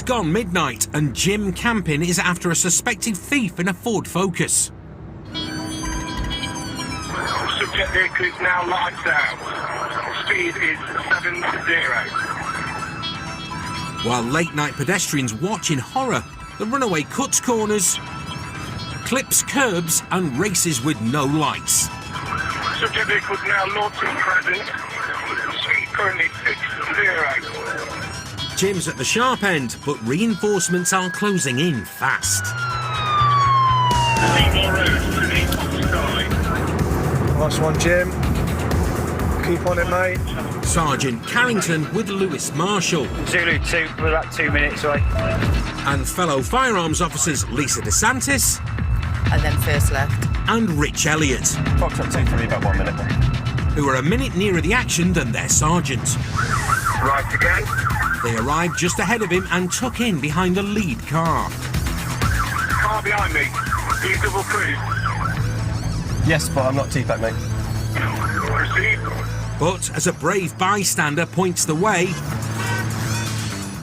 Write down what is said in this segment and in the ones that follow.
gone midnight and Jim Campin is after a suspected thief in a Ford Focus. Subject vehicle is now lights out. Speed is 70. While late-night pedestrians watch in horror, the runaway cuts corners, clips curbs and races with no lights. Subject vehicle is now north and present. Speed currently 60. Jim's at the sharp end, but reinforcements are closing in fast. Nice one, Jim. Keep on it, mate. Sergeant Carrington with Lewis Marshall. Zulu 2, we're about 2 minutes away. And fellow firearms officers Lisa DeSantis. And then first left. And Rich Elliott. Fox up 2 for me, about 1 minute. Who are a minute nearer the action than their sergeant. Right again. They arrived just ahead of him and tuck in behind the lead car. Car behind me. Do you double cruise? Yes, but I'm not T-Pack, mate. Proceed. But as a brave bystander points the way,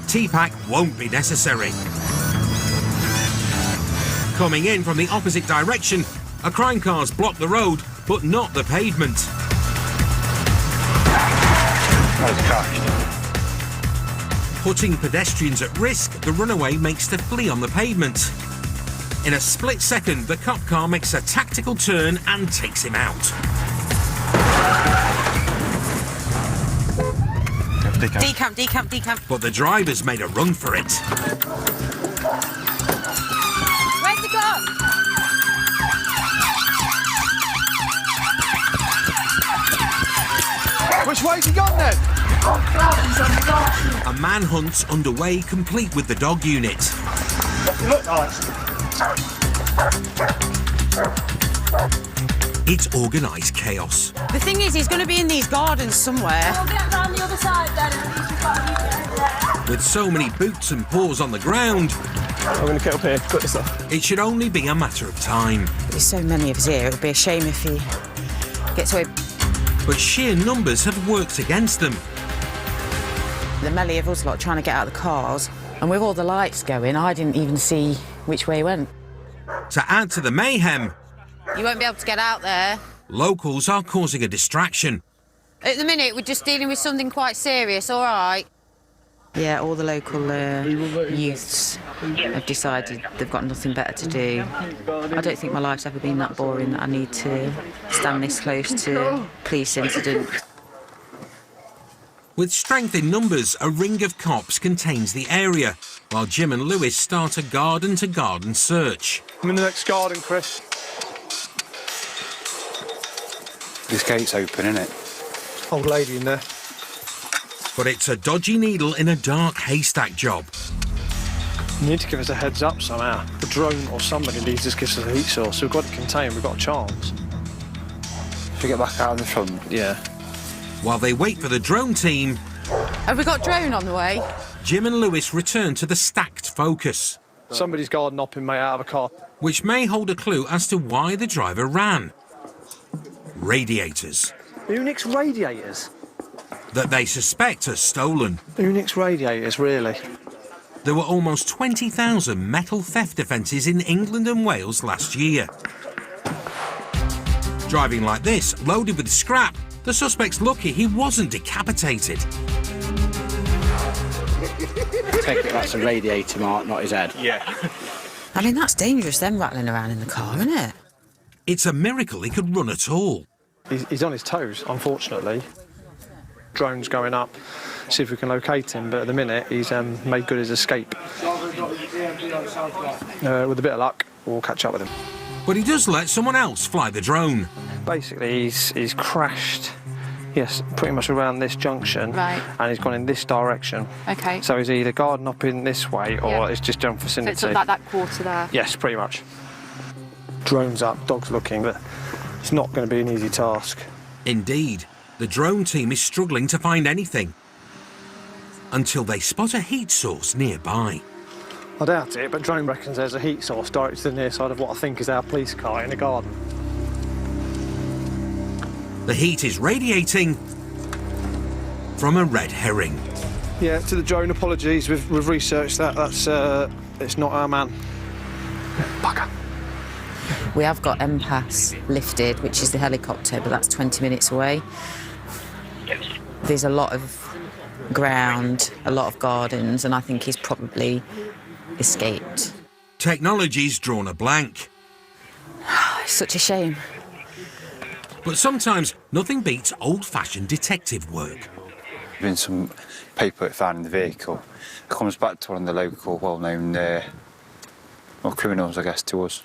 T-Pack won't be necessary. Coming in from the opposite direction, a crime car's blocked the road, but not the pavement. I was crashed. Putting pedestrians at risk, the runaway makes to flee on the pavement. In a split second, the cop car makes a tactical turn and takes him out. Decamp. But the driver's made a run for it. Where's he gone? Which way's he gone then? A manhunt's underway, complete with the dog unit. Look nice. It's organised chaos. The thing is, he's going to be in these gardens somewhere. We'll get round the other side then, and at least we've got a With so many boots and paws on the ground, I'm going to get up here, put this up. it should only be a matter of time. There's so many of us here, it would be a shame if he gets away. But sheer numbers have worked against them. The melee of us lot trying to get out of the cars, and with all the lights going, I didn't even see which way he went. To add to the mayhem, You won't be able to get out there. locals are causing a distraction. At the minute, we're just dealing with something quite serious, all right? Yeah, all the local youths have decided they've got nothing better to do. I don't think my life's ever been that boring that I need to stand this close to a police incident. With strength in numbers, a ring of cops contains the area, while Jim and Lewis start a garden-to-garden search. I'm in the next garden, Chris. This gate's open, isn't it? Old lady in there. But it's a dodgy needle in a dark haystack job. You need to give us a heads up somehow. The drone or somebody needs to give us a heat source. We've got it contained, we've got a chance. Should we get back out in the front? Yeah. While they wait for the drone team, Have we got drone on the way? Jim and Lewis return to the stacked Focus, Somebody's garden hopping, mate, out of a car. which may hold a clue as to why the driver ran. Radiators Unix radiators? that they suspect are stolen. Unix radiators, really? There were almost 20,000 metal theft offences in England and Wales last year. Driving like this, loaded with scrap, the suspect's lucky he wasn't decapitated. Take it that's a radiator mark, not his head. Yeah. I mean, that's dangerous, them rattling around in the car, isn't it? It's a miracle he could run at all. He's on his toes, unfortunately. Drone's going up, see if we can locate him, but at the minute he's made good his escape. With a bit of luck, we'll catch up with him. But he does let someone else fly the drone. Basically, he's crashed, yes, pretty much around this junction, Right. and he's gone in this direction. Okay. So he's either garden up in this way, or Yeah. it's just down So vicinity. it's sort of like that quarter there. Yes, pretty much. Drone's up, dog's looking, but it's not going to be an easy task. Indeed, the drone team is struggling to find anything until they spot a heat source nearby. I doubt it, but drone reckons there's a heat source directly to the near side of what I think is our police car in the garden. The heat is radiating from a red herring. Yeah, to the drone, apologies. We've researched that. That's it's not our man. Bugger. We have got MPAS lifted, which is the helicopter, but that's 20 minutes away. There's a lot of ground, a lot of gardens, and I think he's probably escaped. Technology's drawn a blank. It's such a shame. But sometimes nothing beats old-fashioned detective work. Been some paperwork found in the vehicle. It comes back to one of the local, well-known criminals, I guess, to us.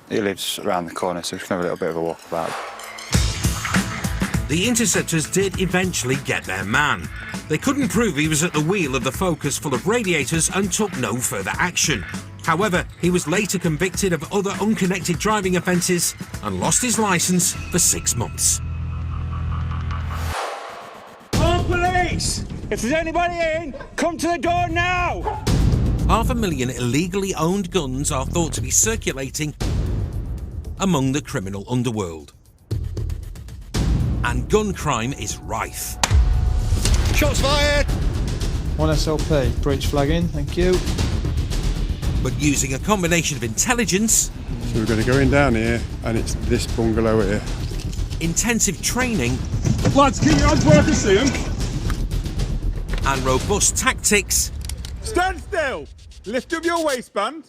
He lives around the corner, so we can have a little bit of a walk about. The Interceptors did eventually get their man. They couldn't prove he was at the wheel of the Focus full of radiators and took no further action. However, he was later convicted of other unconnected driving offences and lost his licence for 6 months. Call police! If there's anybody in, come to the door now! 500,000 illegally owned guns are thought to be circulating among the criminal underworld. And gun crime is rife. Shots fired! 1 SLP, breach flagging, thank you. But using a combination of intelligence... So we're going to go in down here, and it's this bungalow here. Intensive training... Lads, keep your hands where I can see them. And robust tactics... Stand still! Lift up your waistband.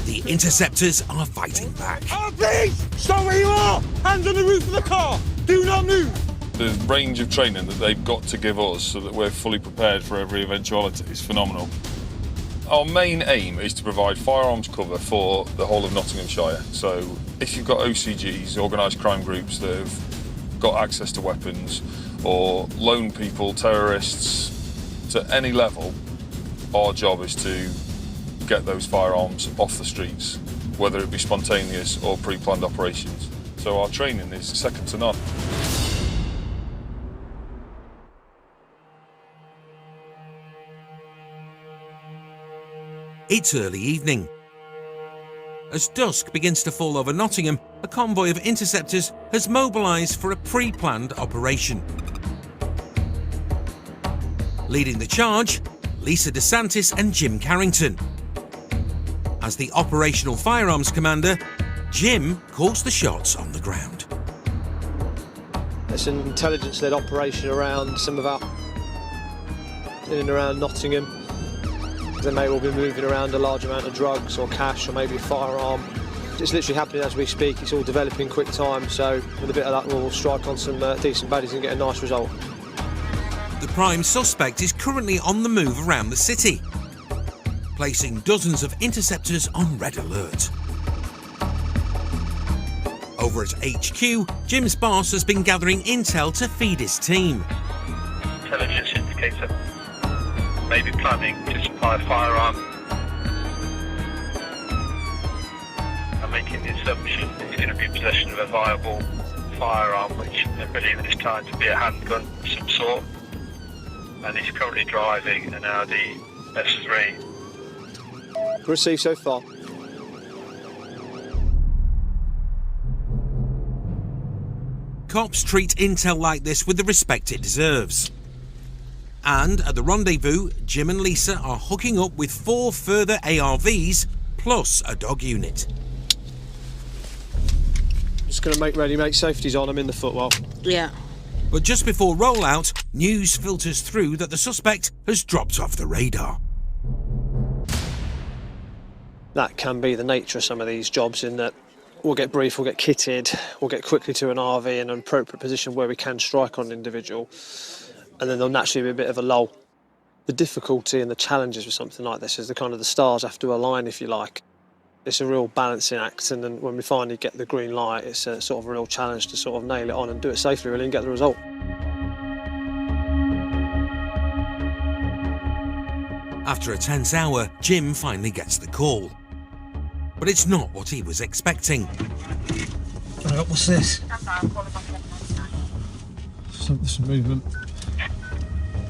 The Interceptors are fighting back. Oh, please! Stop where you are! Hands on the roof of the car! Do not move! The range of training that they've got to give us so that we're fully prepared for every eventuality is phenomenal. Our main aim is to provide firearms cover for the whole of Nottinghamshire. So if you've got OCGs, organised crime groups that have got access to weapons, or lone people, terrorists, to any level, our job is to get those firearms off the streets, whether it be spontaneous or pre-planned operations. So our training is second to none. It's early evening. As dusk begins to fall over Nottingham, a convoy of interceptors has mobilised for a pre-planned operation. Leading the charge, Lisa DeSantis and Jim Carrington. As the operational firearms commander, Jim calls the shots on the ground. It's an intelligence-led operation around some of our... in and around Nottingham. They may well be moving around a large amount of drugs or cash or maybe a firearm. It's literally happening as we speak. It's all developing quick time, so with a bit of luck we'll strike on some decent baddies and get a nice result. The prime suspect is currently on the move around the city, placing dozens of interceptors on red alert. Over at HQ, Jim's boss has been gathering intel to feed his team. Intelligence indicates that maybe planning to supply a firearm. I'm making the assumption that he's going to be in possession of a viable firearm, which I believe at this time to be a handgun of some sort. And he's currently driving an Audi S3. Received so far. Cops treat intel like this with the respect it deserves. And at the rendezvous, Jim and Lisa are hooking up with 4 further ARVs plus a dog unit. Just going to make ready, mate. Safety's on. I'm in the footwell. Yeah. But just before rollout, news filters through that the suspect has dropped off the radar. That can be the nature of some of these jobs, in that we'll get briefed, we'll get kitted, we'll get quickly to an RV in an appropriate position where we can strike on an individual, and then there'll naturally be a bit of a lull. The difficulty and the challenges with something like this is the stars have to align, if you like. It's a real balancing act, and then when we finally get the green light, it's a sort of a real challenge to sort of nail it on and do it safely, really, and get the result. After a tense hour, Jim finally gets the call. But it's not what he was expecting. What's this? Some movement.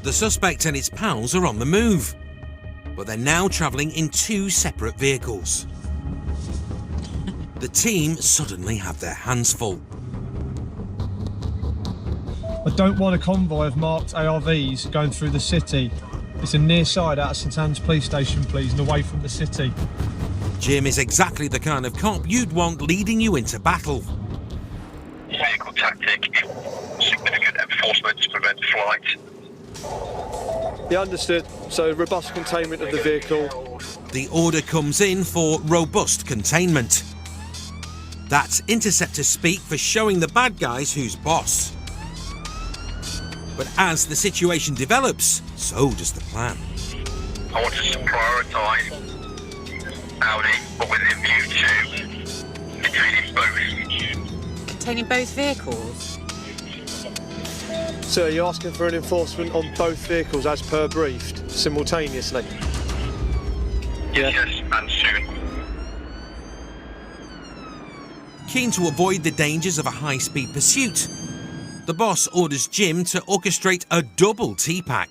The suspect and his pals are on the move, but they're now travelling in 2 separate vehicles. The team suddenly have their hands full. I don't want a convoy of marked ARVs going through the city. It's a near side out of St Anne's police station, please, and away from the city. Jim is exactly the kind of cop you'd want leading you into battle. Vehicle tactic, significant enforcement to prevent flight. Yeah, understood. So robust containment of the vehicle. The order comes in for robust containment. That's Interceptor speak for showing the bad guys who's boss. But as the situation develops, so does the plan. I want us to prioritise Audi, but with a view to containing both. Containing both vehicles? Sir, you're asking for an enforcement on both vehicles as per briefed, simultaneously? Yes, and soon. Keen to avoid the dangers of a high-speed pursuit, the boss orders Jim to orchestrate a double T-pack.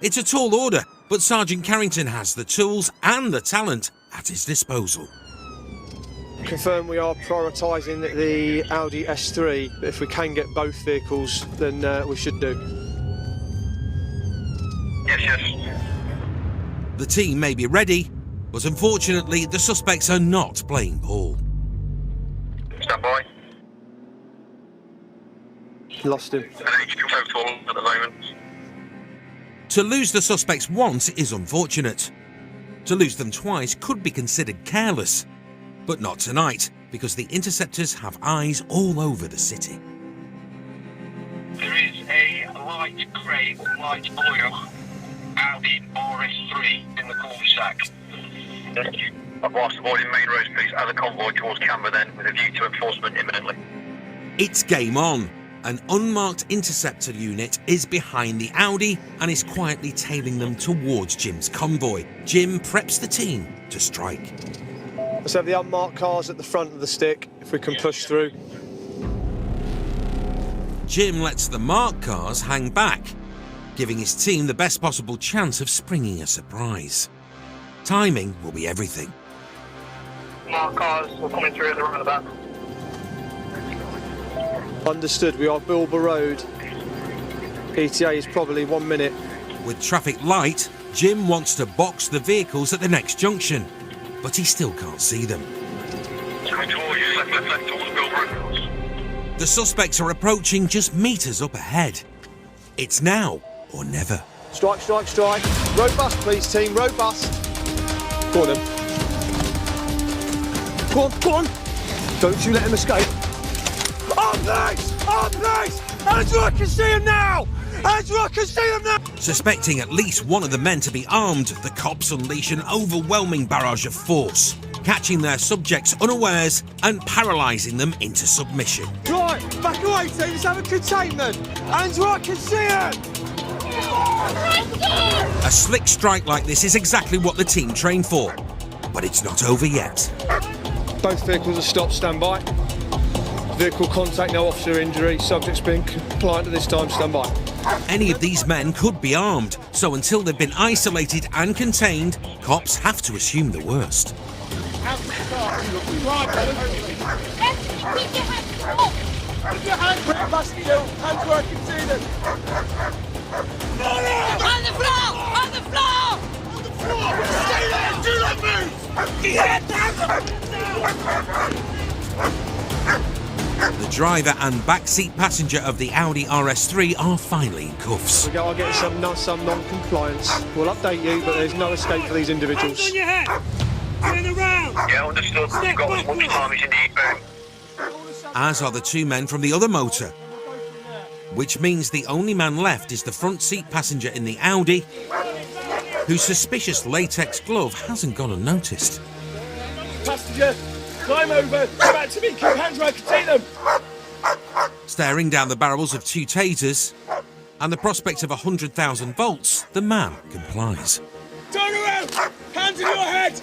It's a tall order, but Sergeant Carrington has the tools and the talent at his disposal. Confirm we are prioritising the Audi S3, but if we can get both vehicles, then we should do. Yes. The team may be ready, but unfortunately the suspects are not playing ball. Stand by. Lost him. An HQ total at the moment. To lose the suspects once is unfortunate. To lose them twice could be considered careless. But not tonight, because the Interceptors have eyes all over the city. There is a light grey, light oil Audi RS3 in the cul-de-sac. Whilst avoiding main roads, please add a convoy towards Canberra then, with a view to enforcement imminently. It's game on. An unmarked Interceptor unit is behind the Audi and is quietly tailing them towards Jim's convoy. Jim preps the team to strike. Let's have the unmarked cars at the front of the stick, if we can push through. Jim lets the marked cars hang back, giving his team the best possible chance of springing a surprise. Timing will be everything. Marked cars are coming through at the roundabout. Understood, we are Bilber Road. ETA is probably 1 minute. With traffic light, Jim wants to box the vehicles at the next junction, but he still can't see them. Coming towards you, left towards Bilber. The suspects are approaching just metres up ahead. It's now or never. Strike. Robust, please, team, robust. Go on, then. Go on. Don't you let him escape. On place! Andrew, I can see him now! Suspecting at least one of the men to be armed, the cops unleash an overwhelming barrage of force, catching their subjects unawares and paralysing them into submission. Right, back away, team, let's have a containment! Andrew, I can see him! A slick strike like this is exactly what the team trained for, but it's not over yet. Both vehicles are stopped, stand by. Vehicle contact, no officer injury. Subject's been compliant at this time, stand by. Any of these men could be armed, so until they've been isolated and contained, cops have to assume the worst. On the floor! Stay there! Do not move! The driver and backseat passenger of the Audi RS3 are finally in cuffs. We are getting some non-compliance. We'll update you, but there's no escape for these individuals. Hands on your head! Turn around! Yeah, understood. You've got as much time as you need, Ben. As are the two men from the other motor. Which means the only man left is the front seat passenger in the Audi, whose suspicious latex glove hasn't gone unnoticed. Passenger, climb over. Come back to me. Keep hands where I can see them. Staring down the barrels of two tasers and the prospect of 100,000 volts, the man complies. Turn around. Hands on your head.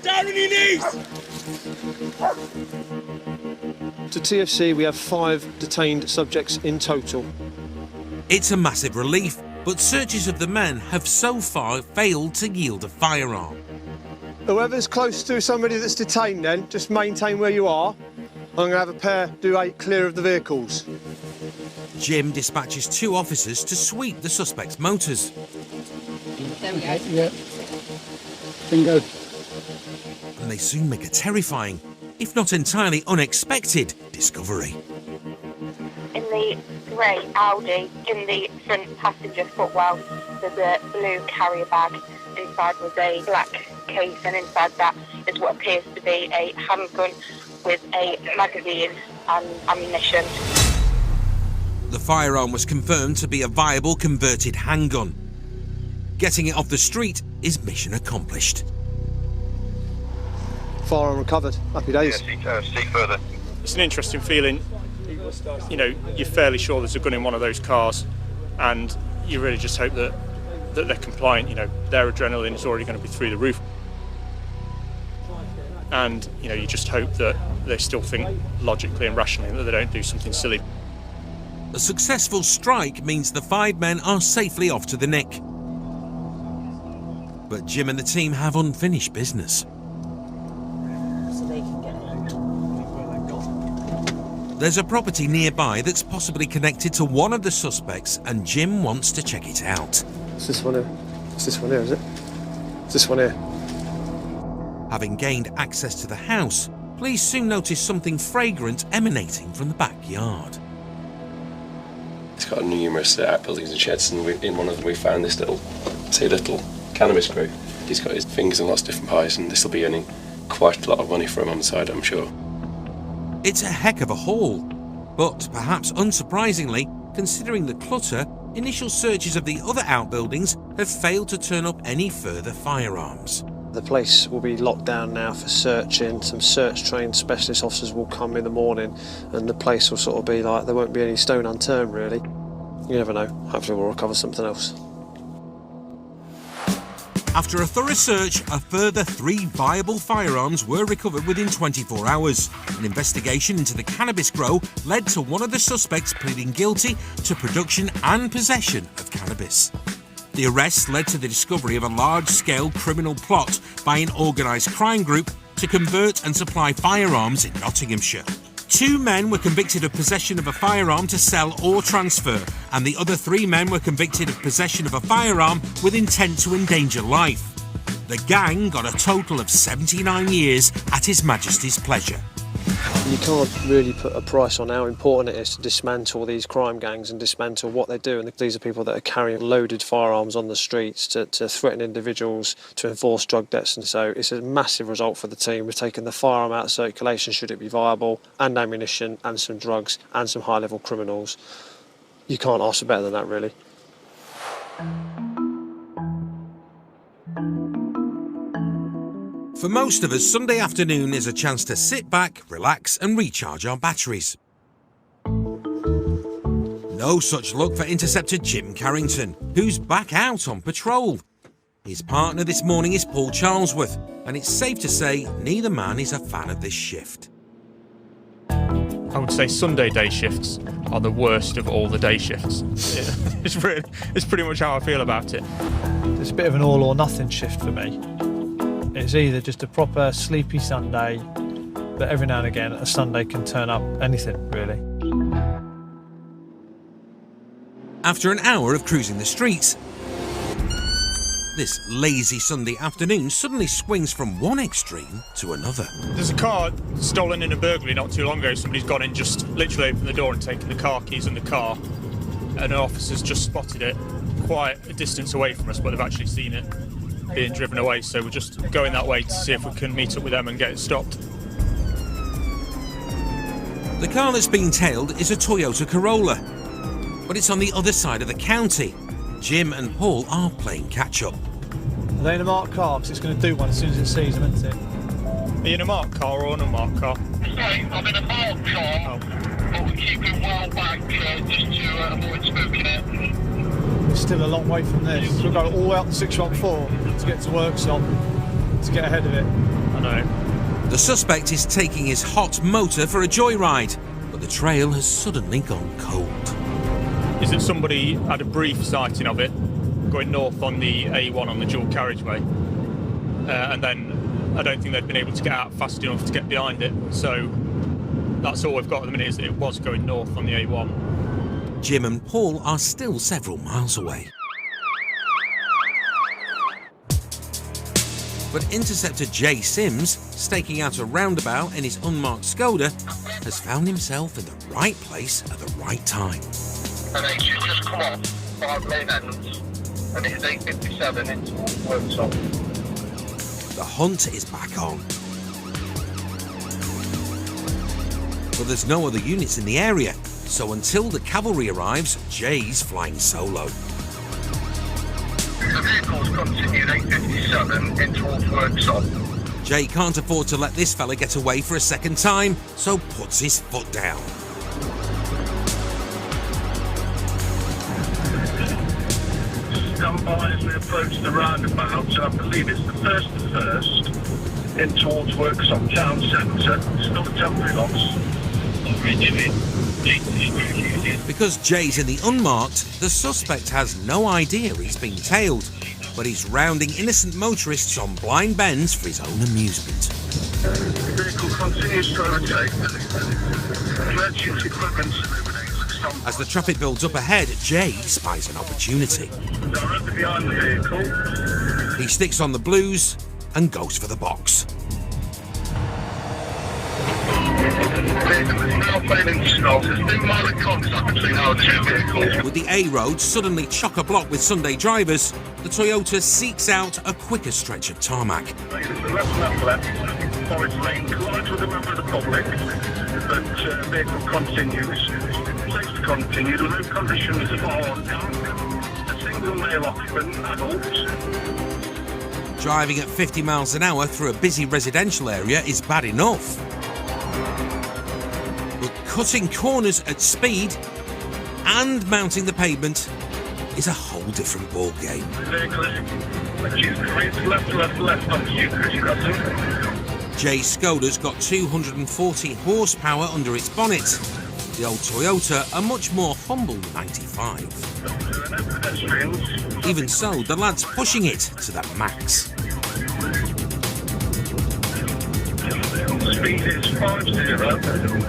Down on your knees. To TFC, we have 5 detained subjects in total. It's a massive relief, but searches of the men have so far failed to yield a firearm. Whoever's close to somebody that's detained then, just maintain where you are. I'm going to have a pair do 8 clear of the vehicles. Jim dispatches 2 officers to sweep the suspect's motors. There we go. Yeah. Bingo. And they soon make a terrifying, if not entirely unexpected, discovery. In the grey Audi, in the front passenger footwell, there's a blue carrier bag. Inside was a black case, and inside that is what appears to be a handgun with a magazine and ammunition. The firearm was confirmed to be a viable converted handgun. Getting it off the street is mission accomplished. Firearm recovered. Happy days. Yeah, see further. It's an interesting feeling. You know, you're fairly sure there's a gun in one of those cars, and you really just hope that they're compliant. You know, their adrenaline is already going to be through the roof, and you know, you just hope that they still think logically and rationally, and that they don't do something silly. A successful strike means the 5 men are safely off to the nick. But Jim and the team have unfinished business. There's a property nearby that's possibly connected to one of the suspects, and Jim wants to check it out. It's this one here. It's this one here, is it? It's this one here. Having gained access to the house, police soon notice something fragrant emanating from the backyard. It's got numerous outbuildings and sheds, and in one of them we found this little cannabis grow. He's got his fingers in lots of different pies, and this will be earning quite a lot of money for him on the side, I'm sure. It's a heck of a haul, but perhaps unsurprisingly, considering the clutter, initial searches of the other outbuildings have failed to turn up any further firearms. The place will be locked down now for searching. Some search-trained specialist officers will come in the morning, and the place will sort of be like, there won't be any stone unturned, really. You never know. Hopefully we'll recover something else. After a thorough search, a further 3 viable firearms were recovered within 24 hours. An investigation into the cannabis grow led to one of the suspects pleading guilty to production and possession of cannabis. The arrest led to the discovery of a large-scale criminal plot by an organised crime group to convert and supply firearms in Nottinghamshire. 2 men were convicted of possession of a firearm to sell or transfer, and the other 3 men were convicted of possession of a firearm with intent to endanger life. The gang got a total of 79 years at His Majesty's pleasure. You can't really put a price on how important it is to dismantle these crime gangs and dismantle what they do. And these are people that are carrying loaded firearms on the streets to threaten individuals, to enforce drug debts. And so it's a massive result for the team. We've taken the firearm out of circulation, should it be viable, and ammunition, and some drugs, and some high-level criminals. You can't ask for better than that, really. For most of us, Sunday afternoon is a chance to sit back, relax and recharge our batteries. No such luck for Interceptor Jim Carrington, who's back out on patrol. His partner this morning is Paul Charlesworth, and it's safe to say neither man is a fan of this shift. I would say Sunday day shifts are the worst of all the day shifts. It's pretty much how I feel about it. It's a bit of an all or nothing shift for me. It's either just a proper sleepy Sunday, but every now and again a Sunday can turn up anything, really. After an hour of cruising the streets, this lazy Sunday afternoon suddenly swings from one extreme to another. There's a car stolen in a burglary not too long ago. Somebody's gone in, just literally opened the door and taken the car keys and the car, and an officer's just spotted it quite a distance away from us, but they've actually seen it being driven away, so we're just going that way to see if we can meet up with them and get it stopped. The car that's being tailed is a Toyota Corolla, but it's on the other side of the county. Jim and Paul are playing catch-up. Are they in a marked car? Because it's going to do one as soon as it sees them, isn't it? Are you in a marked car or an unmarked car? Sorry, I'm in a marked car, but we're keeping well back just to avoid spooking it. It's still a long way from this. We've got all out the 614 to get to workshop to get ahead of it. I know. The suspect is taking his hot motor for a joyride, but the trail has suddenly gone cold. Is it somebody had a brief sighting of it going north on the A1 on the dual carriageway, and then I don't think they'd been able to get out fast enough to get behind it, so that's all we've got at the minute, is that it was going north on the A1. Jim and Paul are still several miles away. But Interceptor Jay Sims, staking out a roundabout in his unmarked Skoda, has found himself in the right place at the right time. And they should just come off 5 lane ends, and it is 8:57 into workshop. The hunt is back on. But there's no other units in the area, so until the cavalry arrives, Jay's flying solo. The vehicles continued 8:57 in towards workshop. Jay can't afford to let this fella get away for a second time, so puts his foot down. Stand by as we approach the roundabout, I believe it's the first in towards workshop town centre. Still a temporary loss. Because Jay's in the unmarked, the suspect has no idea he's been tailed, but he's rounding innocent motorists on blind bends for his own amusement. The vehicle continues to overtake. Emergency equipment. As the traffic builds up ahead, Jay spies an opportunity. Directly behind the vehicle. He sticks on the blues and goes for the box. With the A road suddenly chock-a-block with Sunday drivers, the Toyota seeks out a quicker stretch of tarmac. Left. Forest Lane collides with a member of the public, but vehicle continues. Safe to continue. The road conditions are dark. A single male occupant, adult. Driving at 50 miles an hour through a busy residential area is bad enough. But cutting corners at speed and mounting the pavement is a whole different ballgame. Left on Hugh Crossing. Jay Skoda's got 240 horsepower under its bonnet. The old Toyota a much more humble 95. Even so, the lad's pushing it to the max. Speed is 50,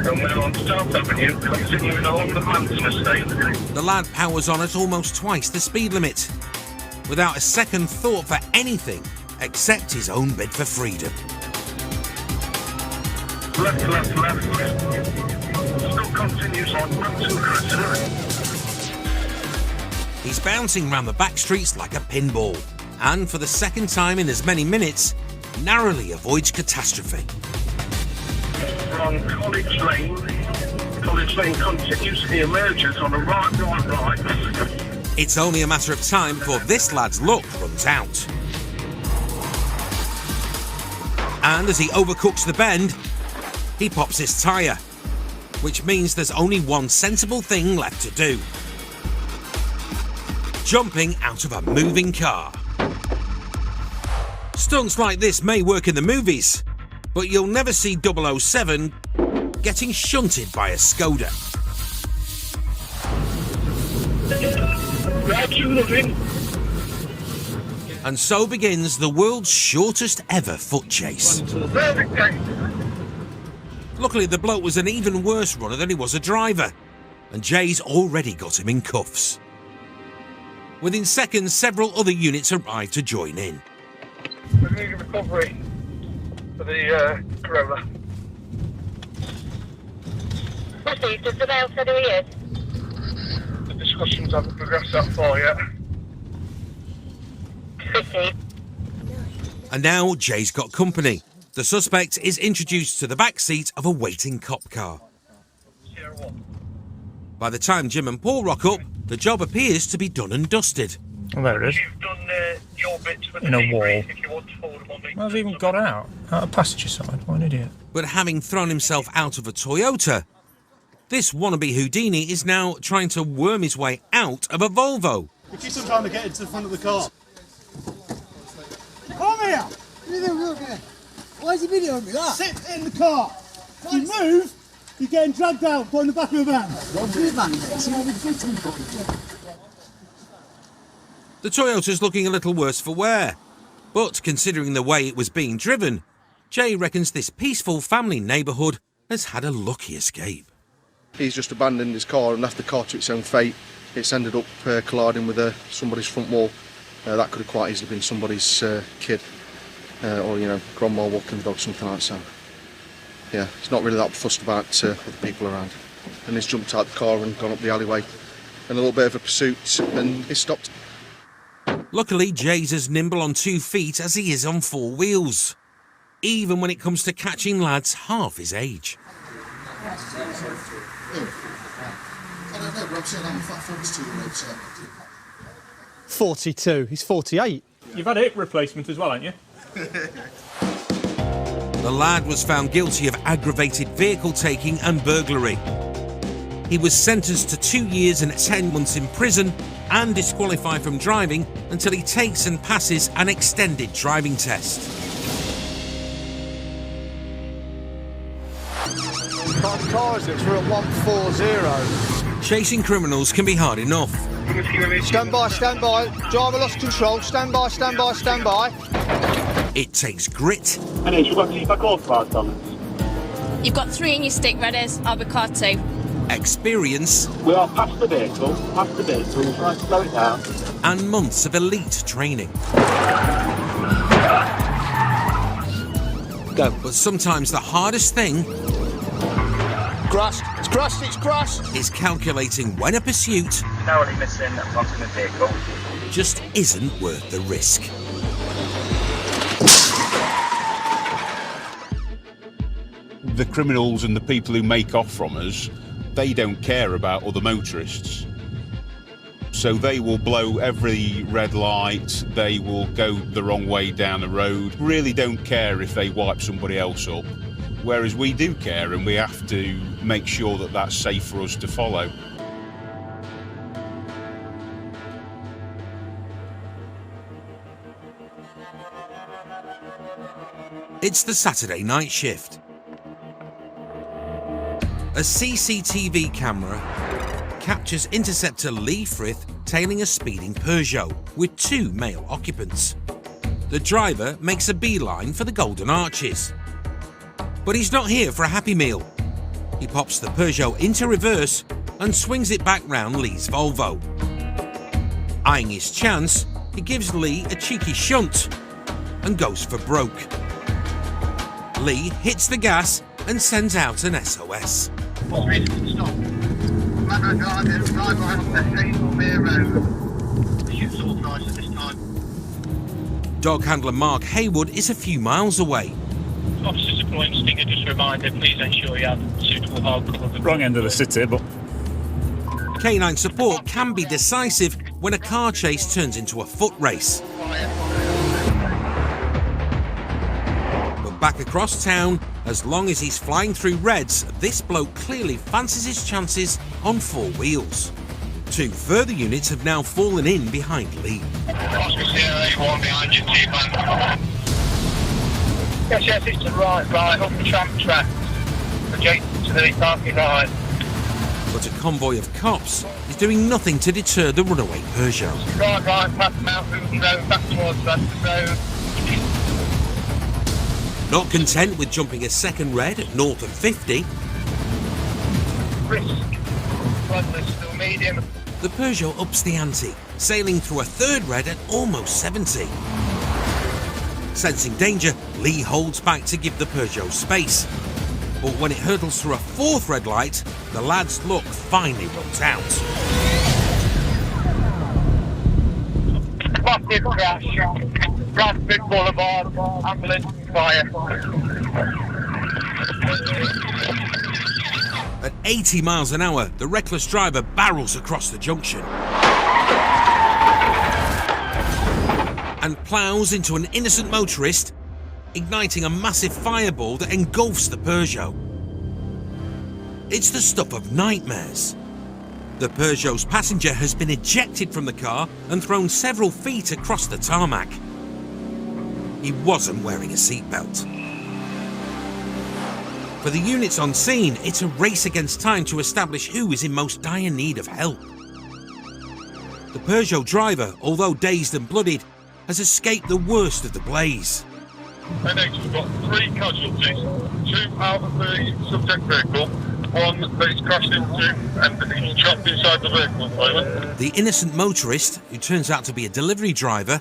and we're on South Avenue, continuing along the Manson estate. The lad powers on at almost twice the speed limit, without a second thought for anything except his own bid for freedom. Left. Still continues on Manson Crescent. He's bouncing round the back streets like a pinball, and for the second time in as many minutes, narrowly avoids catastrophe. We're on College Lane. College Lane continues. He emerges on a right. It's only a matter of time before this lad's luck runs out. And as he overcooks the bend, he pops his tyre, which means there's only one sensible thing left to do. Jumping out of a moving car. Stunts like this may work in the movies, but you'll never see 007 getting shunted by a Skoda. And so begins the world's shortest ever foot chase. Luckily, the bloke was an even worse runner than he was a driver, and Jay's already got him in cuffs. Within seconds, several other units arrived to join in. We're doing a recovery for the Corolla. Proceed, does the male say who he is? The discussions haven't progressed that far yet. Proceed. And now Jay's got company. The suspect is introduced to the back seat of a waiting cop car. By the time Jim and Paul rock up, the job appears to be done and dusted. Oh, there it is. You've done your bits with In a wall. if you want to forward them on me. I've even got out of passenger side. What an idiot. But having thrown himself out of a Toyota, this wannabe Houdini is now trying to worm his way out of a Volvo. We keep on trying to get into the front of the car. Come here! Why is he videoing me that? Sit in the car. If you move, you're getting dragged out, put in the back of a van. The Toyota's looking a little worse for wear. But considering the way it was being driven, Jay reckons this peaceful family neighbourhood has had a lucky escape. He's just abandoned his car and left the car to its own fate. It's ended up colliding with somebody's front wall. That could have quite easily been somebody's kid or, grandma walking the dog, something like that. So, yeah, he's not really that fussed about other people around. And he's jumped out the car and gone up the alleyway in a little bit of a pursuit, and he stopped. Luckily, Jay's as nimble on 2 feet as he is on 4 wheels, even when it comes to catching lads half his age. 42. He's 48. You've had a hip replacement as well, haven't you? The lad was found guilty of aggravated vehicle taking and burglary. He was sentenced to 2 years and 10 months in prison and disqualified from driving until he takes and passes an extended driving test. What car is it? We're at 140. Chasing criminals can be hard enough. Stand by, stand by. Driver lost control. Stand by, stand by, stand by. It takes grit. And you've got feedback authorised on it. You've got 3 in your stick, Redders. I'll be car 2. Experience. We are past the vehicle. We'll try to slow it down. And months of elite training. Go. But sometimes the hardest thing Grass. It's grass, it's grass. is calculating when a pursuit Narrowly missing blocking the vehicle. just isn't worth the risk. The criminals and the people who make off from us, they don't care about other motorists. So they will blow every red light, they will go the wrong way down the road, really don't care if they wipe somebody else up. Whereas we do care, and we have to make sure that that's safe for us to follow. It's the Saturday night shift. A CCTV camera captures Interceptor Lee Frith tailing a speeding Peugeot with 2 male occupants. The driver makes a beeline for the Golden Arches. But he's not here for a happy meal. He pops the Peugeot into reverse and swings it back round Lee's Volvo. Eyeing his chance, he gives Lee a cheeky shunt and goes for broke. Lee hits the gas and sends out an SOS. What's the reason for the stop? Matter of driving, driver has left Hazel Mere Road. Pursuit's authorised at this time. Dog handler Mark Haywood is a few miles away. Officers deploying Stinger, just a reminder, please ensure you have suitable hard cover. Wrong end of the city, but... Canine support can be decisive when a car chase turns into a foot race. But back across town, as long as he's flying through reds, this bloke clearly fancies his chances on 4 wheels. 2 further units have now fallen in behind Lee. Oscar Sierra, 1 behind you, T-Ban. Yes, it's to the right, up the tram track, adjacent to the parking line. But a convoy of cops is doing nothing to deter the runaway Peugeot. Right, past Mount Luton Road, back towards Bradford Road. Not content with jumping a second red at north of 50, Risk. Floodless, still medium. the Peugeot ups the ante, sailing through a 3rd red at almost 70. Sensing danger, Lee holds back to give the Peugeot space. But when it hurdles through a 4th red light, the lad's luck finally runs out. Massive crash. Bradford Boulevard, ambulance fire. At 80 miles an hour, the reckless driver barrels across the junction and ploughs into an innocent motorist, igniting a massive fireball that engulfs the Peugeot. It's the stuff of nightmares. The Peugeot's passenger has been ejected from the car and thrown several feet across the tarmac. He wasn't wearing a seatbelt. For the units on scene, it's a race against time to establish who is in most dire need of help. The Peugeot driver, although dazed and bloodied, has escaped the worst of the blaze. Next, we've got 3 casualties, 2 out of the subject vehicle, 1 one that he's crashed into and he's trapped inside the vehicle at the moment. The innocent motorist, who turns out to be a delivery driver,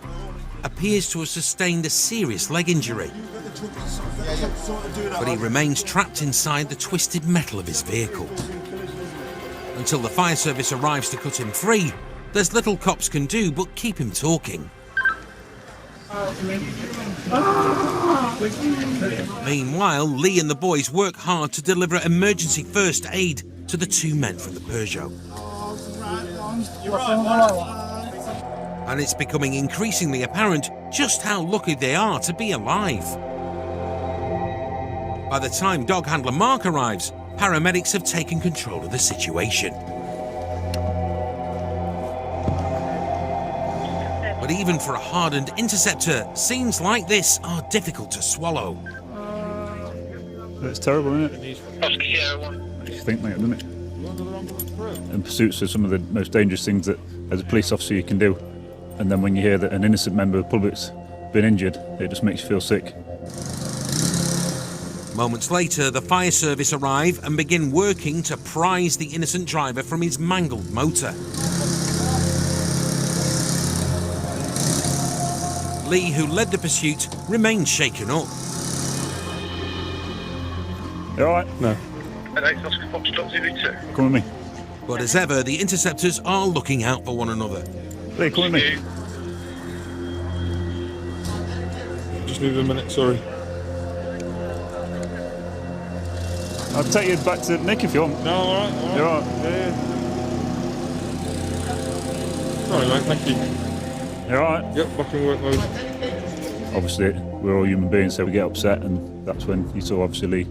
appears to have sustained a serious leg injury. But he remains trapped inside the twisted metal of his vehicle. Until the fire service arrives to cut him free, there's little cops can do but keep him talking. Meanwhile, Lee and the boys work hard to deliver emergency first aid to the two men from the Peugeot. And it's becoming increasingly apparent just how lucky they are to be alive. By the time dog handler Mark arrives, paramedics have taken control of the situation. But even for a hardened Interceptor, scenes like this are difficult to swallow. It's terrible, isn't it? Makes you think, mate, doesn't it? And pursuits are some of the most dangerous things that, as a police officer, you can do. And then when you hear that an innocent member of the public's been injured, it just makes you feel sick. Moments later, the fire service arrive and begin working to prise the innocent driver from his mangled motor. Lee, who led the pursuit, remains shaken up. You alright? No. Come with me. But as ever, the Interceptors are looking out for one another. Lee, come with me. Just need a minute, sorry. I'll take you back to Nick if you want. No, alright. You're alright? Yeah. Sorry, mate, thank you. You're alright? Yep, back in work mode. Obviously, we're all human beings, so we get upset, and that's when you saw, obviously, Lee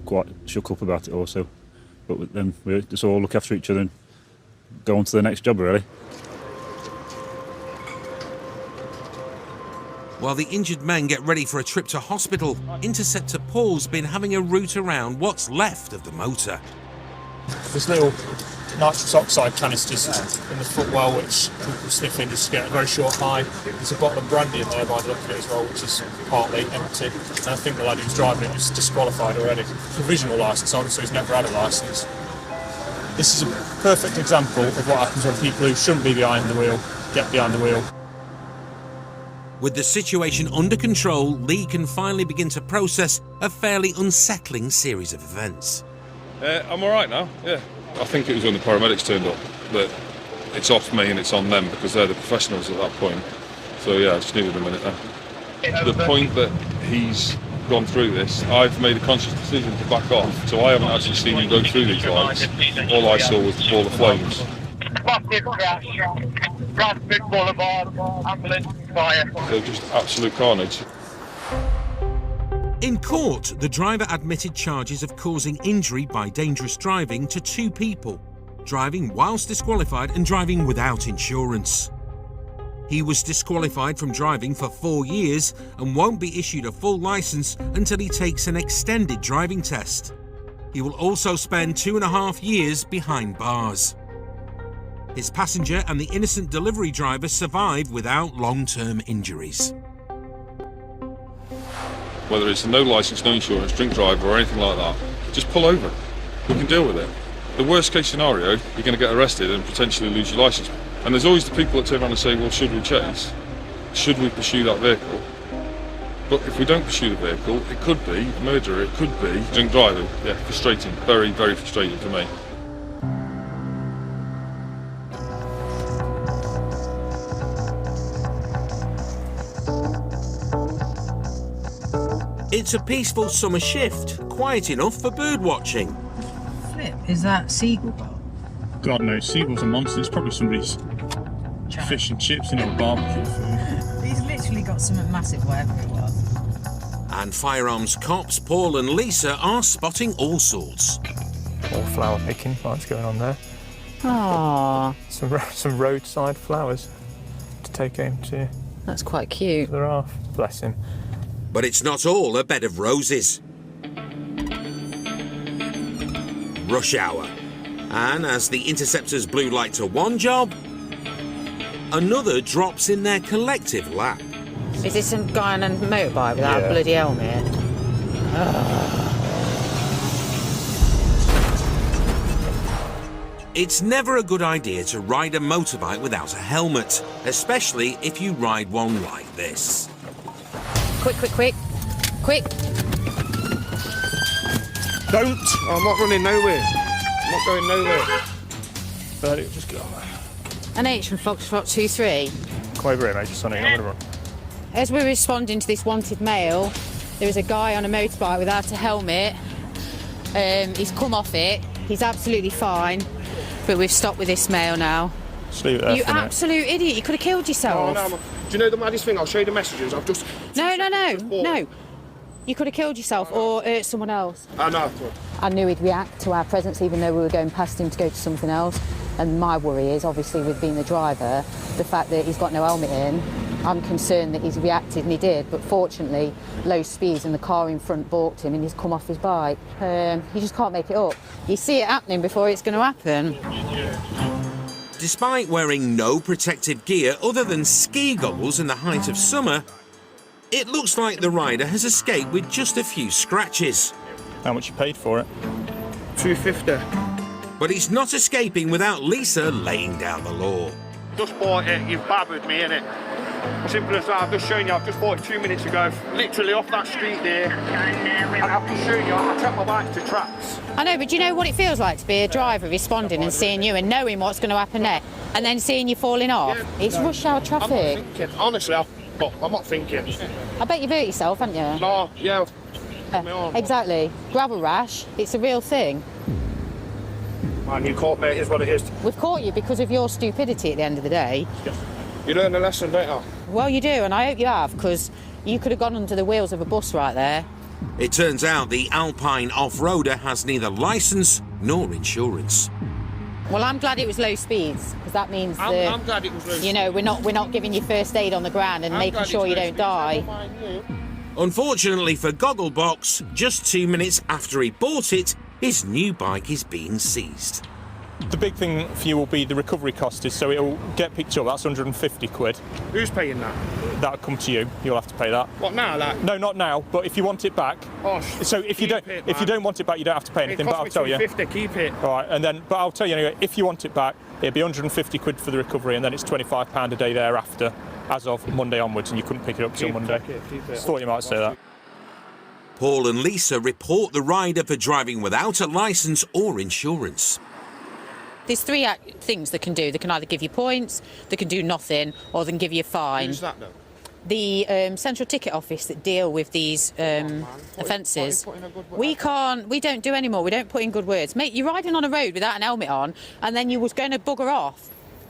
quite shook up about it also. But then we just all look after each other and go on to the next job, really. While the injured men get ready for a trip to hospital, Interceptor Paul's been having a route around what's left of the motor. There's little nitrous oxide canisters in the footwell which people sniffing just get a very short high. There's a bottle of brandy in there by the look of it as well, which is partly empty. And I think the lad who's driving it was disqualified already. Provisional licence on, so he's never had a licence. This is a perfect example of what happens when people who shouldn't be behind the wheel get behind the wheel. With the situation under control, Lee can finally begin to process a fairly unsettling series of events. I'm alright now, yeah. I think it was when the paramedics turned up that it's off me and it's on them because they're the professionals at that point. So yeah, I just needed a minute there. The point that he's gone through this, I've made a conscious decision to back off, so I haven't actually seen him go through these lights. All I saw was the ball of flames. Massive crash, Bradford Boulevard, ambulance, fire. So just absolute carnage. In court, the driver admitted charges of causing injury by dangerous driving to two people, driving whilst disqualified and driving without insurance. He was disqualified from driving for 4 years and won't be issued a full licence until he takes an extended driving test. He will also spend 2.5 years behind bars. His passenger and the innocent delivery driver survive without long-term injuries. Whether it's a no licence, no insurance, drink driver or anything like that, just pull over. We can deal with it. The worst case scenario, you're going to get arrested and potentially lose your licence. And there's always the people that turn around and say, well, should we chase? Should we pursue that vehicle? But if we don't pursue the vehicle, it could be murder, it could be drink driving. Yeah, frustrating, very, very frustrating for me. It's a peaceful summer shift, quiet enough for bird watching. Flip, is that seagull? God knows, seagulls are monsters. Probably somebody's fish and chips in a barbecue food. He's literally got something massive wherever it was. And firearms cops Paul and Lisa are spotting all sorts. More flower picking, what's going on there. Aww. Some roadside flowers to take home to. That's quite cute. There are, bless him. But it's not all a bed of roses. Rush hour. And as the Interceptors blue light to one job, another drops in their collective lap. Is this some guy on a motorbike without a bloody helmet? It's never a good idea to ride a motorbike without a helmet, especially if you ride one like this. Quick, quick, quick. Quick. Don't! I'm not running nowhere. I'm not going nowhere. Just get on there. An H from Foxtrot 23. Come over here, mate, just on it. I'm going to run. As we're responding to this wanted male, there is a guy on a motorbike without a helmet. He's come off it. He's absolutely fine. But we've stopped with this male now. Just leave it there You for a minute. absolute idiot. You could have killed yourself. Oh, no, do you know the maddest thing? I'll show you the messages. I've just... No. You could have killed yourself or hurt someone else. I know. I knew he'd react to our presence even though we were going past him to go to something else. And my worry is, obviously, with being the driver, the fact that he's got no helmet in, I'm concerned that he's reacted, and he did, but fortunately, low speeds and the car in front balked him and he's come off his bike. He just can't make it up. You see it happening before it's going to happen. Despite wearing no protective gear other than ski goggles in the height of summer, it looks like the rider has escaped with just a few scratches. How much you paid for it? $2.50. But he's not escaping without Lisa laying down the law. Just bought it, you've babbered me, innit? Simple as that, I've just shown you, I've just bought it 2 minutes ago, literally off that street there. And I've just shown you, I took my bike to tracks. I know, but do you know what it feels like to be a driver responding and seeing you and knowing what's going to happen next and then seeing you falling off? Yeah, it's rush hour traffic. I'm not thinking, honestly, I'm not thinking. I bet you've hurt yourself, haven't you? No, yeah. Exactly. Gravel rash, it's a real thing. Man, you caught me, it is what it is. We've caught you because of your stupidity at the end of the day. You learn a lesson, don't you? Well, you do, and I hope you have, because you could have gone under the wheels of a bus right there. It turns out the Alpine off-roader has neither licence nor insurance. Well, I'm glad it was low speeds, because that means that, I'm glad it was low speeds. you know, we're not giving you first aid on the ground and making sure you don't die. Unfortunately for Gogglebox, just 2 minutes after he bought it, his new bike is being seized. The big thing for you will be the recovery cost, so it'll get picked up. That's 150 quid. Who's paying that? That'll come to you. You'll have to pay that. What now, like? No, not now. But if you want it back, so if you don't want it back, you don't have to pay anything. But I'll tell you. $250, keep it. All right, but I'll tell you anyway. If you want it back, it'll be 150 quid for the recovery, and then it's £25 a day thereafter, as of Monday onwards, and you couldn't pick it up till Monday. Keep it. Thought you might say that. Paul and Lisa report the rider for driving without a licence or insurance. There's three things they can do. They can either give you points, they can do nothing, or they can give you a fine. Who's that, though? The Central Ticket Office that deal with these offences. We don't do any more. We don't put in good words. Mate, you're riding on a road without an helmet on, and then you was going to bugger off.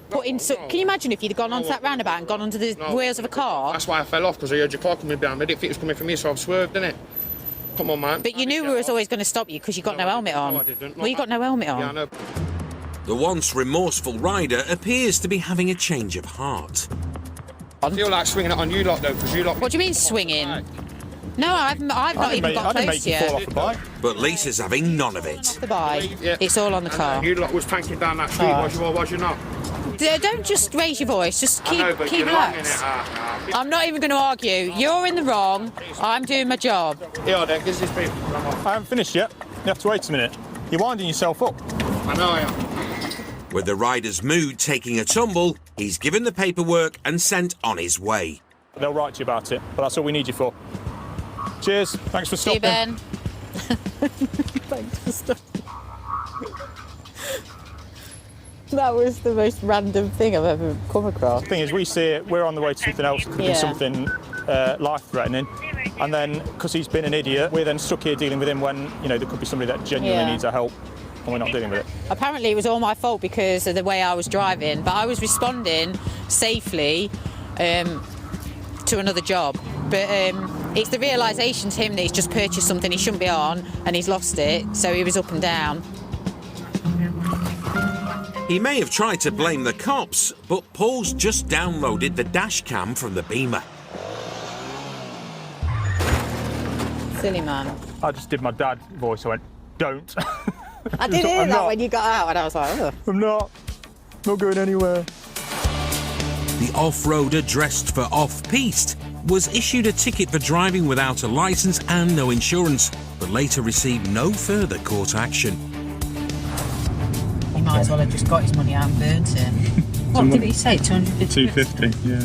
Can you imagine if you'd gone onto that roundabout and gone onto the wheels of a car? That's why I fell off, because I heard your car coming behind me. I didn't think it was coming from me, so I've swerved, didn't it? Come on, man. But you knew we was always going to stop you because you got no helmet on. No, I didn't. Well, you got no helmet on. Yeah, I know. The once remorseful rider appears to be having a change of heart. I feel like swinging it on you lot, though, because you lot... What do you mean swinging? No, I've not even got close yet. But Lisa's having none of it. The bike. It's all on the car. You lot was tanking down that street, was you not? Don't just raise your voice, just keep relaxed. I'm not even going to argue. You're in the wrong. I'm doing my job. Yeah, then, gives this people. I haven't finished yet. You have to wait a minute. You're winding yourself up. I know I am. With the rider's mood taking a tumble, he's given the paperwork and sent on his way. They'll write to you about it, but that's all we need you for. Cheers. Thanks for stopping. See you, Ben. Thanks for stopping. That was the most random thing I've ever come across. The thing is, we see it, we're on the way to something else, could be something life-threatening, and then, because he's been an idiot, we're then stuck here dealing with him when, there could be somebody that genuinely needs our help, and we're not dealing with it. Apparently it was all my fault because of the way I was driving, but I was responding safely to another job. But it's the realisation to him that he's just purchased something he shouldn't be on, and he's lost it, so he was up and down. He may have tried to blame the cops, but Paul's just downloaded the dash cam from the Beamer. Silly man. I just did my dad voice. I went, don't. I did hear that when you got out, and I was like, oh. I'm not going anywhere. The off-roader dressed for off-piste was issued a ticket for driving without a licence and no insurance, but later received no further court action. He Might as well have just got his money out and burnt it. What did he say? 250? 250, yeah.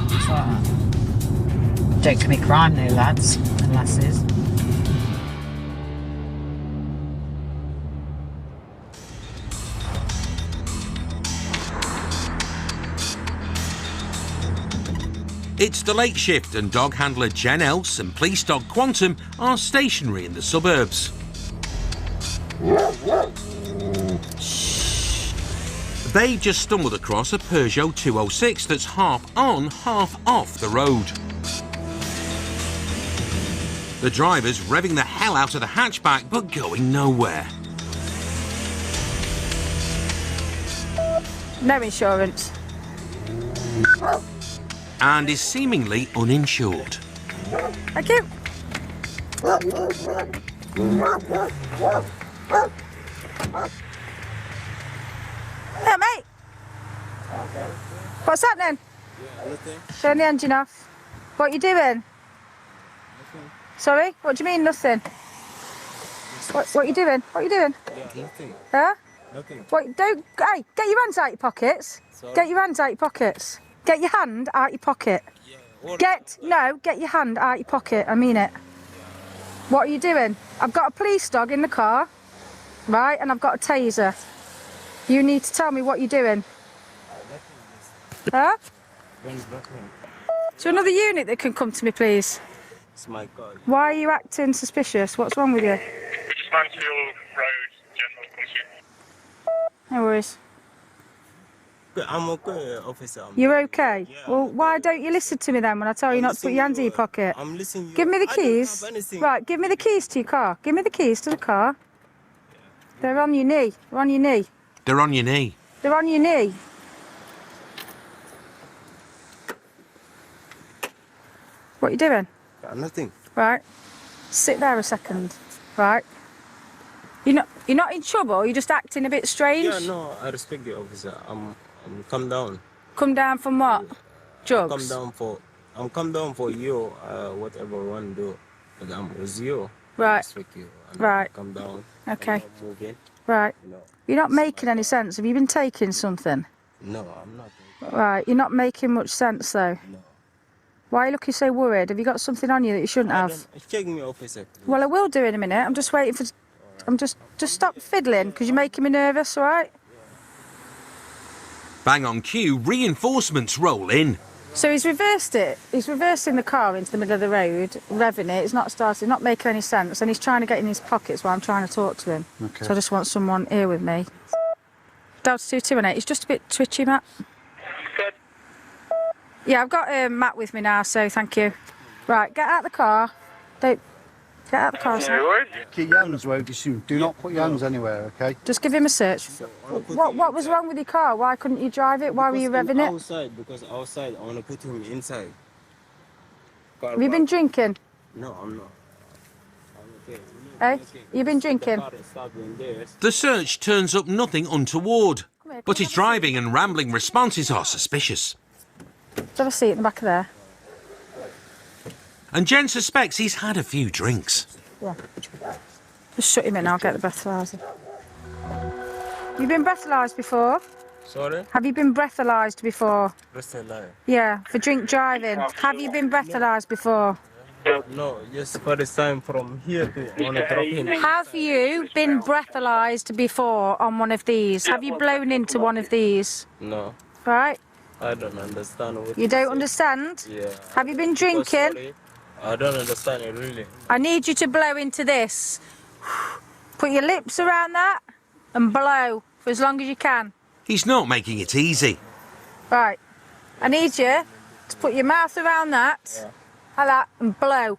That's right. Don't commit crime though, lads and lasses. It's the late shift and dog handler Jen Else and police dog Quantum are stationary in the suburbs. They just stumbled across a Peugeot 206 that's half on, half off the road. The driver's revving the hell out of the hatchback but going nowhere. No insurance. And is seemingly uninsured. Thank you. Yeah, mate. What's happening? Turn the engine off. What are you doing? Sorry? What do you mean, nothing? What are you doing? What are you doing? Nothing. Huh? Nothing. What, don't, hey, get your hands out your pockets. Sorry? Get your hands out your pockets. Get your hand out your pocket. Get your hand out your pocket, I mean it. What are you doing? I've got a police dog in the car, right, and I've got a taser. You need to tell me what you're doing. Huh? Is there another unit that can come to me, please? It's my car. Why are you acting suspicious? What's wrong with you? Mansfield Road, General Commission. No worries. I'm okay, officer. You're okay? Well, why don't you listen to me then when I tell you not to put your hands in your pocket? I'm listening. Give me the keys. Right, give me the keys to your car. Give me the keys to the car. They're on your knee. They're on your knee. They're on your knee. They're on your knee. What are you doing? Nothing. Right. Sit there a second. Right. You're not in trouble. You're just acting a bit strange. Yeah, no, I respect the officer. I'm come down. Come down from what? Drugs. I'm come down for you. Whatever you want to do, but I'm with you. Right. I respect you. Right. Come down. Okay. Moving. Right. No. You're not making any sense. Have you been taking something? No, I'm not. Right. You're not making much sense though. No. Why are you looking so worried? Have you got something on you that you shouldn't have? Check me, officer. Well, I will do in a minute. I'm just waiting for. I'm just stop fiddling because you're making me nervous. All right. Bang on cue, reinforcements roll in. So he's reversed it. He's reversing the car into the middle of the road, revving it. It's not starting, not making any sense, and he's trying to get in his pockets while I'm trying to talk to him. Okay. So I just want someone here with me. Delta 2218. He's just a bit twitchy, Matt. Good. Yeah, I've got Matt with me now, so thank you. Right, get out of the car. Don't get out of the car. No Keep your hands where you shoot. Do not put your hands anywhere, okay? Just give him a search. What was wrong with your car? Why couldn't you drive it? Why were you revving it? Outside, because outside I want to put him inside. Have you been drinking? No, I'm not. I'm okay. Eh? You've been drinking? The search turns up nothing untoward, but his driving and rambling responses are suspicious. Have a seat in the back of there. And Jen suspects he's had a few drinks. Yeah. Just shut him in, I'll get the breathalyser. You been breathalyzed before? Sorry? Have you been breathalyzed before? Breathalyzed? Yeah, for drink driving. Have you been breathalyzed before? No, just for this time from here to I want to drop him. Have you been breathalyzed before on one of these? Have you blown into one of these? No. Right? I don't understand what You don't understand? Yeah. Have you been drinking? I don't understand it really. I need you to blow into this. Put your lips around that and blow for as long as you can. He's not making it easy. Right. I need you to put your mouth around that, like that, and blow.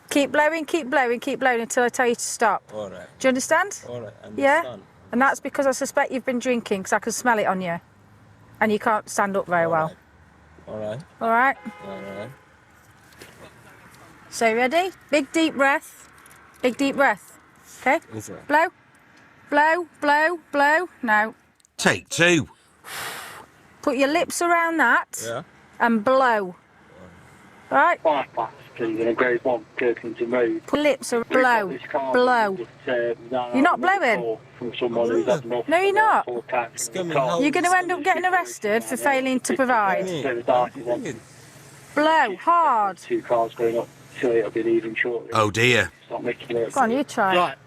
Keep blowing, keep blowing, keep blowing until I tell you to stop. All right. Do you understand? All right. I understand. Yeah? And that's because I suspect you've been drinking, because I can smell it on you. And you can't stand up very well. All right. All right? All right. So ready? Big deep breath. Big deep breath. Okay? Yes, sir. Blow. Blow, blow, blow. No. Take two. Put your lips around that and blow. Right? please, in a grade 1 Kirkington Road. Lips are blow. Blow. You're not blowing. From someone who's had enough. No, you're not. You're You're going to end up getting arrested for failing to provide. Blow hard. 2 cars going up, so it'll be leaving shortly. Oh dear. Stop making it. Go on, you try. Right.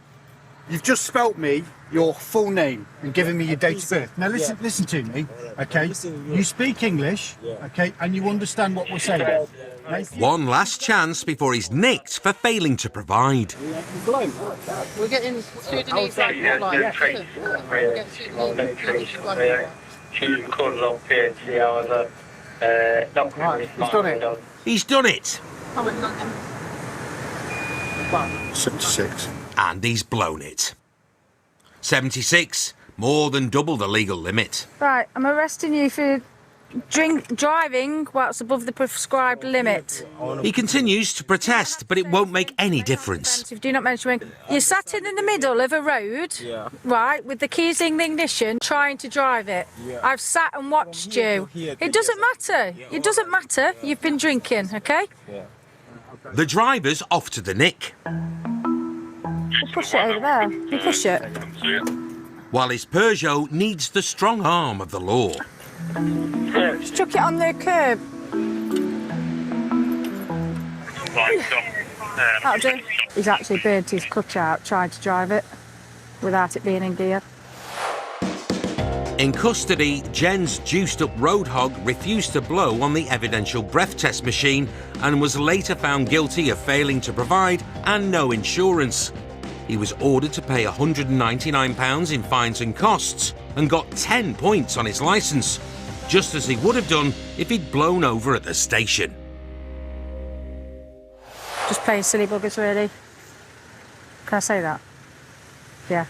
You've just spelt me your full name and given me your date of birth. Now listen to me, okay? You speak English, okay, and you understand what we're saying. Okay? One last chance before he's nicked for failing to provide. We're getting through Denise like She's recorded on PNC, however, He's done it. He's done it. 76. And he's blown it. 76, more than double the legal limit. Right, I'm arresting you for driving whilst above the prescribed limit. He continues to protest, but it won't make any difference. Do not mention when you're sat in the middle of a road, right, with the keys in the ignition, trying to drive it. I've sat and watched you. It doesn't matter. It doesn't matter. You've been drinking, okay? The driver's off to the nick. We'll push it over there. You push it. While his Peugeot needs the strong arm of the law. Just chuck it on the curb. That'll do. He's actually burnt his clutch out trying to drive it without it being in gear. In custody, Jen's juiced-up road hog refused to blow on the evidential breath test machine and was later found guilty of failing to provide and no insurance. He was ordered to pay £199 in fines and costs and got 10 points on his licence, just as he would have done if he'd blown over at the station. Just playing silly buggers, really. Can I say that? Yeah.